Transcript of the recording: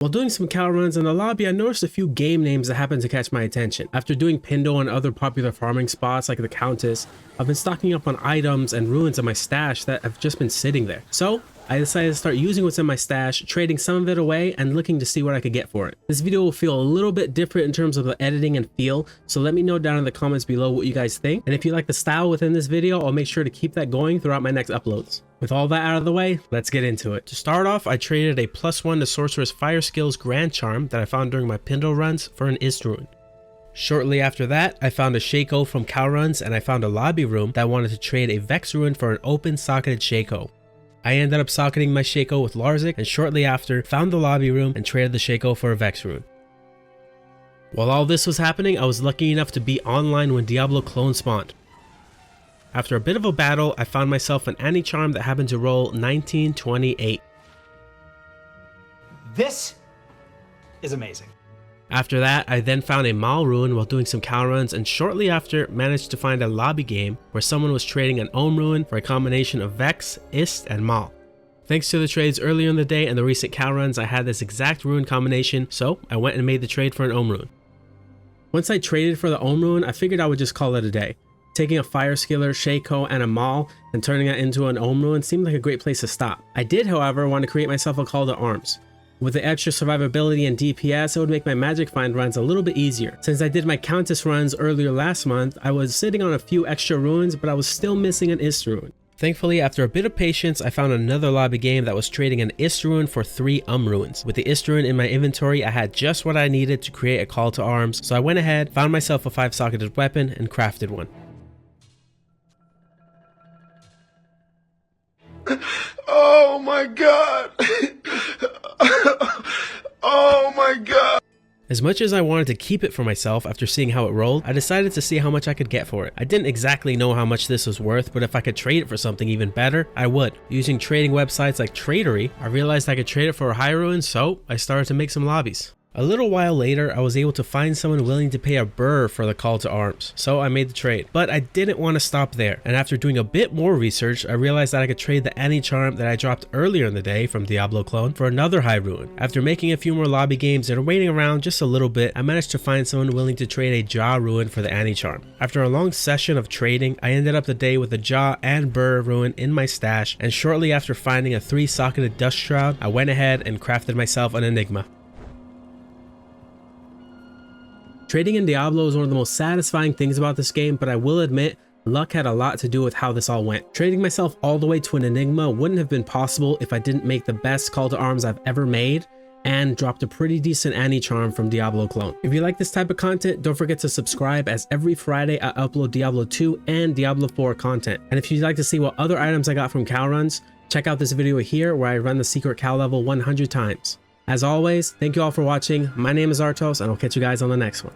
While doing some cow runs in the lobby, I noticed a few game names that happened to catch my attention. After doing Pindle and other popular farming spots like the Countess, I've been stocking up on items and runes in my stash that have just been sitting there. So I decided to start using what's in my stash, trading some of it away and looking to see what I could get for it. This video will feel a little bit different in terms of the editing and feel, so let me know down in the comments below what you guys think. And if you like the style within this video, I'll make sure to keep that going throughout my next uploads. With all that out of the way, let's get into it. To start off, I traded a +1 to Sorcerer's Fire Skills Grand Charm that I found during my Pindle runs for an Ist rune. Shortly after that, I found a Shaco from cow runs and I found a lobby room that wanted to trade a Vex rune for an open socketed Shaco. I ended up socketing my Shaco with Larzik and shortly after found the lobby room and traded the Shaco for a Vex rune. While all this was happening, I was lucky enough to be online when Diablo Clone spawned. After a bit of a battle, I found myself an anti-charm that happened to roll 1928. This is amazing. After that, I then found a Mal rune while doing some cow runs and shortly after managed to find a lobby game where someone was trading an Ohm rune for a combination of Vex, Ist, and Mal. Thanks to the trades earlier in the day and the recent cow runs, I had this exact rune combination, so I went and made the trade for an Ohm rune. Once I traded for the Ohm rune, I figured I would just call it a day. Taking a Fire Skiller, Shaco, and a Mal and turning it into an Ohm rune seemed like a great place to stop. I did, however, want to create myself a call to arms. With the extra survivability and DPS, it would make my magic find runs a little bit easier. Since I did my Countess runs earlier last month, I was sitting on a few extra runes, but I was still missing an Ist rune. Thankfully, after a bit of patience, I found another lobby game that was trading an Ist rune for 3 runes. With the Ist rune in my inventory, I had just what I needed to create a call to arms, so I went ahead, found myself a 5-socketed weapon, and crafted one. Oh my god! Oh my god! As much as I wanted to keep it for myself after seeing how it rolled, I decided to see how much I could get for it. I didn't exactly know how much this was worth, but if I could trade it for something even better, I would. Using trading websites like Tradery, I realized I could trade it for a high rune, so I started to make some lobbies. A little while later, I was able to find someone willing to pay a burr for the call to arms, so I made the trade. But I didn't want to stop there, and after doing a bit more research, I realized that I could trade the anti-charm that I dropped earlier in the day from Diablo Clone for another high rune. After making a few more lobby games and waiting around just a little bit, I managed to find someone willing to trade a jaw rune for the anti-charm. After a long session of trading, I ended up the day with a jaw and burr rune in my stash, and shortly after finding a 3-socketed dust shroud, I went ahead and crafted myself an Enigma. Trading in Diablo is one of the most satisfying things about this game, but I will admit, luck had a lot to do with how this all went. Trading myself all the way to an Enigma wouldn't have been possible if I didn't make the best call to arms I've ever made and dropped a pretty decent anti-charm from Diablo Clone. If you like this type of content, don't forget to subscribe, as every Friday I upload Diablo 2 and Diablo 4 content. And if you'd like to see what other items I got from cow runs, check out this video here where I run the secret cow level 100 times. As always, thank you all for watching. My name is Artos, and I'll catch you guys on the next one.